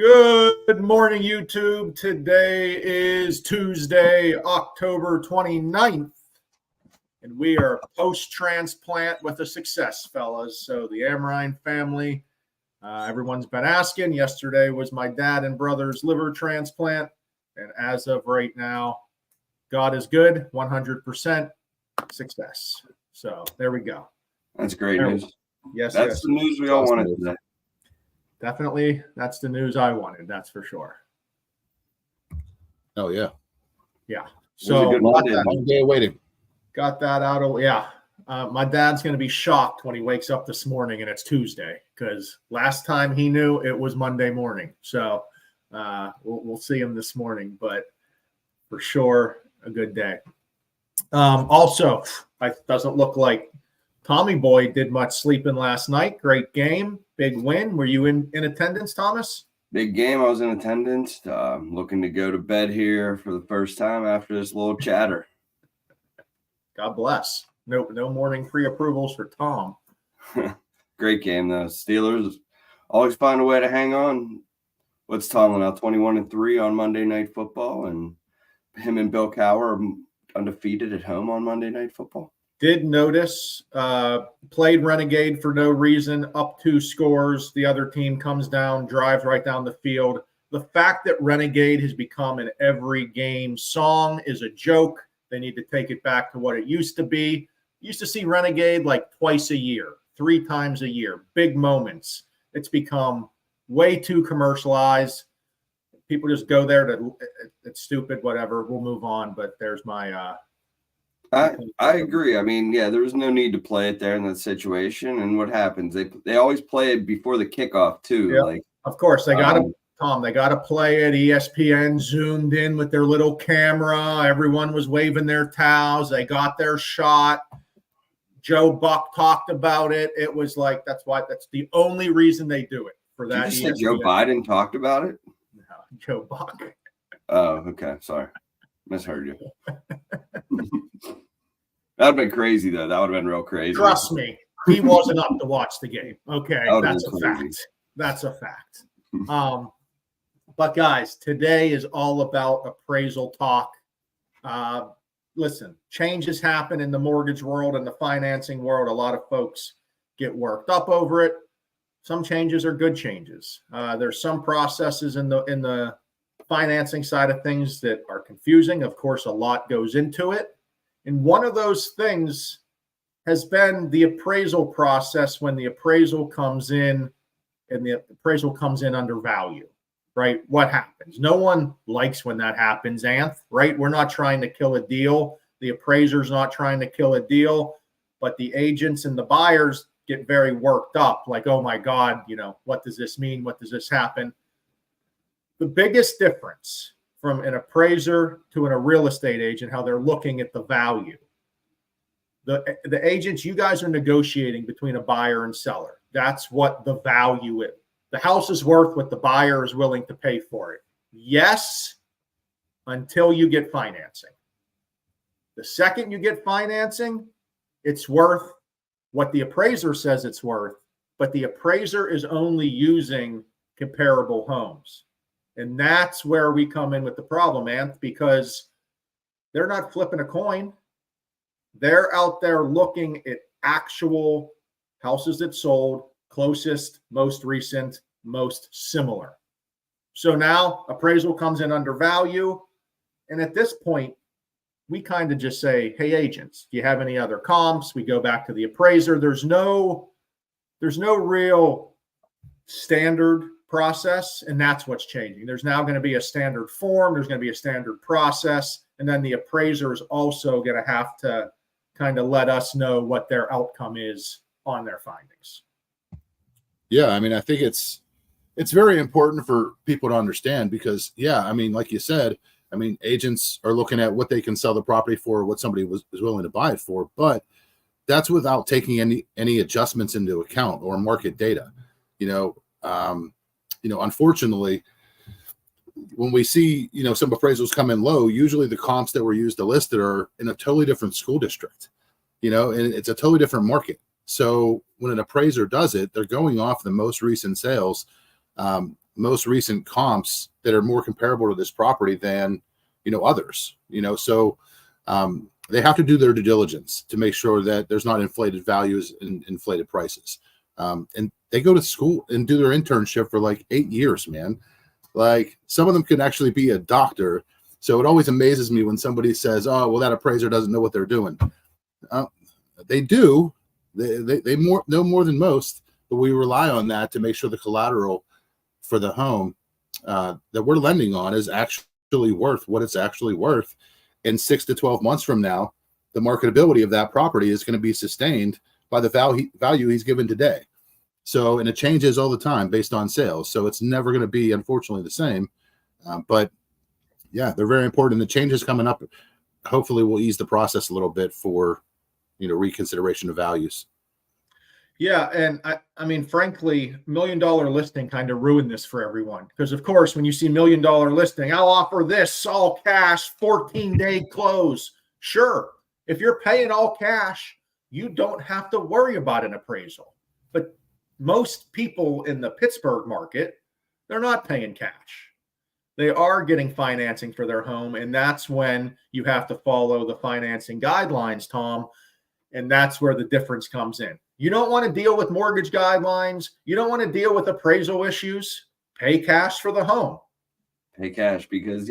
Good morning, YouTube. Today is Tuesday, October 29th, and we are post-transplant with a success, fellas. So the Amrine family, everyone's been asking. Yesterday was my dad and brother's liver transplant, and as of right now, God is good, 100% success. So there we go. That's great news. Yes, that's the news we all wanted today. Definitely, that's the news I wanted. That's for sure. Oh yeah, yeah. So long day waiting. Got that out of my dad's going to be shocked when he wakes up this morning and it's Tuesday, because last time he knew it was Monday morning. So we'll see him this morning, but for sure a good day. Also, it doesn't look like Tommy Boy did much sleeping last night. Great game, big win. Were you in attendance, Thomas? Big game. I was in attendance. Looking to go to bed here for the first time after this little chatter. God bless. No morning pre-approvals for Tom. Great game though. Steelers always find a way to hang on. What's Tomlin now? 21-3 on Monday Night Football, and him and Bill Cowher are undefeated at home on Monday Night Football. Did notice, played Renegade for no reason, up 2 scores. The other team comes down, drives right down the field. The fact that Renegade has become an every game song is a joke. They need to take it back to what it used to be. Used to see Renegade like twice a year, 3 times a year, big moments. It's become way too commercialized. People just go there to, it's stupid, whatever. We'll move on, but there's my I agree. I mean, yeah, there was no need to play it there in that situation. And what happens? They always play it before the kickoff too. Yep. Like, of course, they got to Tom. They got to play it. ESPN zoomed in with their little camera. Everyone was waving their towels. They got their shot. Joe Buck talked about it. It was like that's the only reason they do it for that. Did you just say Joe Biden talked about it? No, Joe Buck. Oh, okay. Sorry, misheard you. That'd been crazy though. That would have been real crazy. Trust me, he wasn't up to watch the game. Okay, that's a fact. That's a fact. But guys, today is all about appraisal talk. Listen, changes happen in the mortgage world and the financing world. A lot of folks get worked up over it. Some changes are good changes. There's some processes in the financing side of things that are confusing. Of course, a lot goes into it. And one of those things has been the appraisal process when the appraisal comes in and the appraisal comes in under value, right? What happens? No one likes when that happens, Anth, right? We're not trying to kill a deal. The appraiser's not trying to kill a deal, but the agents and the buyers get very worked up like, oh my God, what does this mean? What does this happen? The biggest difference from an appraiser to a real estate agent, how they're looking at the value. The agents, you guys are negotiating between a buyer and seller. That's what the value is. The house is worth what the buyer is willing to pay for it. Yes, until you get financing. The second you get financing, it's worth what the appraiser says it's worth, but the appraiser is only using comparable homes. And that's where we come in with the problem, Anth, because they're not flipping a coin. They're out there looking at actual houses that sold, closest, most recent, most similar. So now appraisal comes in under value. And at this point, we kind of just say, hey, agents, do you have any other comps? We go back to the appraiser. There's no real standard process, and that's what's changing. There's now going to be a standard form. There's going to be a standard process. And then the appraiser is also going to have to kind of let us know what their outcome is on their findings. Yeah, I mean, I think it's very important for people to understand because, yeah, I mean, like you said, I mean, agents are looking at what they can sell the property for, what somebody is willing to buy it for, but that's without taking any adjustments into account or market data. Unfortunately, when we see, some appraisals come in low, usually the comps that were used to list it are in a totally different school district, and it's a totally different market. So when an appraiser does it, they're going off the most recent sales most recent comps that are more comparable to this property than, others, so they have to do their due diligence to make sure that there's not inflated values and inflated prices. And they go to school and do their internship for like 8 years, man. Like some of them could actually be a doctor. So it always amazes me when somebody says, oh, well, that appraiser doesn't know what they're doing. They do. They know more than most, but we rely on that to make sure the collateral for the home that we're lending on is actually worth what it's actually worth. And 6 to 12 months from now, the marketability of that property is going to be sustained by the value he's given today. So, and it changes all the time based on sales. So it's never going to be, unfortunately, the same. But yeah, they're very important. The changes coming up hopefully will ease the process a little bit for, reconsideration of values. Yeah. And I mean, frankly, $1 million listing kind of ruined this for everyone. Because of course, when you see $1 million listing, I'll offer this all cash, 14-day close. Sure. If you're paying all cash, you don't have to worry about an appraisal. But most people in the Pittsburgh market, they're not paying cash. They are getting financing for their home. And that's when you have to follow the financing guidelines, Tom. And that's where the difference comes in. You don't want to deal with mortgage guidelines. You don't want to deal with appraisal issues. Pay cash for the home. Pay cash because,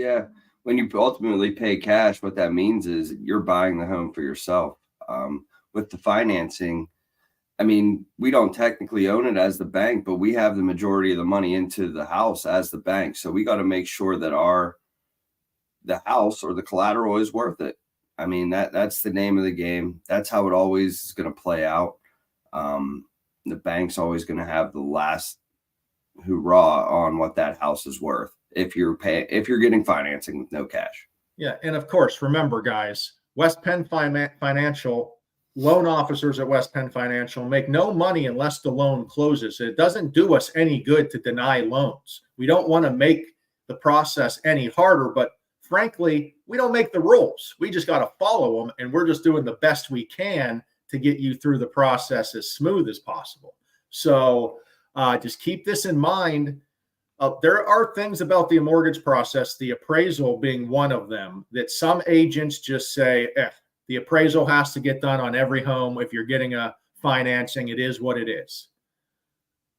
when you ultimately pay cash, what that means is you're buying the home for yourself. With the financing, I mean, we don't technically own it as the bank, but we have the majority of the money into the house as the bank. So we got to make sure that the house or the collateral is worth it. I mean, that's the name of the game. That's how it always is going to play out. The bank's always going to have the last hoorah on what that house is worth if you're getting financing with no cash. Yeah, and of course, remember, guys, West Penn Financial loan officers at West Penn Financial make no money unless the loan closes. It doesn't do us any good to deny loans. We don't want to make the process any harder, but frankly, we don't make the rules. We just got to follow them, and we're just doing the best we can to get you through the process as smooth as possible. So just keep this in mind. There are things about the mortgage process, the appraisal being one of them, that some agents just say, the appraisal has to get done on every home. If you're getting a financing, it is what it is.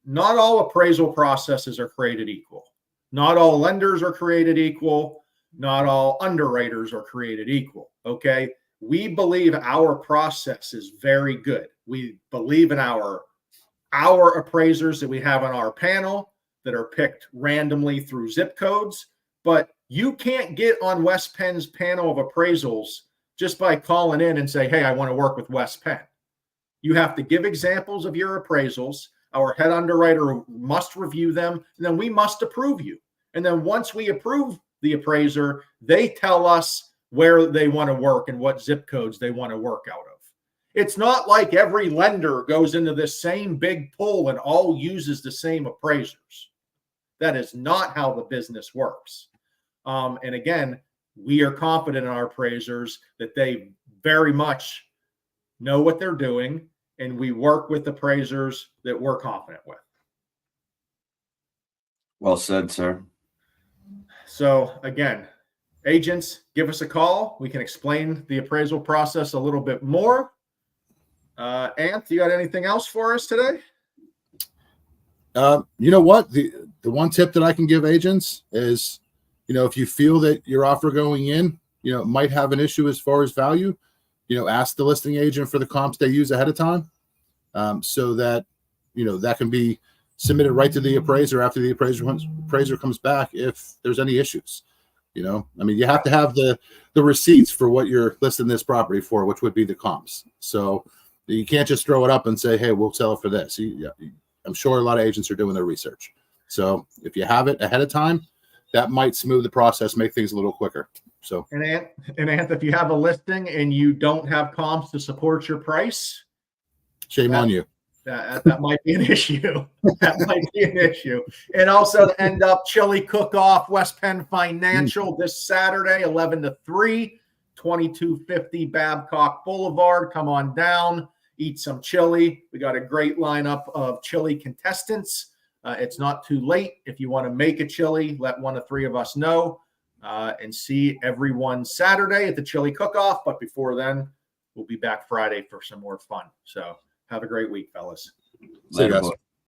Not all appraisal processes are created equal. Not all lenders are created equal. Not all underwriters are created equal. Okay. We believe our process is very good. We believe in our appraisers that we have on our panel that are picked randomly through zip codes, but you can't get on West Penn's panel of appraisals just by calling in and say, hey, I want to work with West Penn. You have to give examples of your appraisals. Our head underwriter must review them, and then we must approve you. And then once we approve the appraiser, they tell us where they want to work and what zip codes they want to work out of. It's not like every lender goes into this same big pool and all uses the same appraisers. That is not how the business works. And again, we are confident in our appraisers that they very much know what they're doing, and we work with appraisers that we're confident with. Well said, sir. So again, agents, give us a call. We can explain the appraisal process a little bit more. Ant, you got anything else for us today? You know what? The one tip that I can give agents is, if you feel that your offer going in, might have an issue as far as value, ask the listing agent for the comps they use ahead of time, so that, that can be submitted right to the appraiser after the appraiser comes back if there's any issues. You have to have the receipts for what you're listing this property for, which would be the comps. So you can't just throw it up and say, hey, we'll sell it for this. I'm sure a lot of agents are doing their research. So if you have it ahead of time, that might smooth the process, make things a little quicker. So, and Ant, if you have a listing and you don't have comps to support your price, shame on you. That might be an issue. That might be an issue. And also to end up chili cook-off, West Penn Financial this Saturday, 11 to 3, 2250 Babcock Boulevard. Come on down, eat some chili. We got a great lineup of chili contestants. It's not too late. If you want to make a chili, let one of three of us know, and see everyone Saturday at the chili cook-off. But before then, we'll be back Friday for some more fun. So have a great week, fellas. See you Later, guys. boys.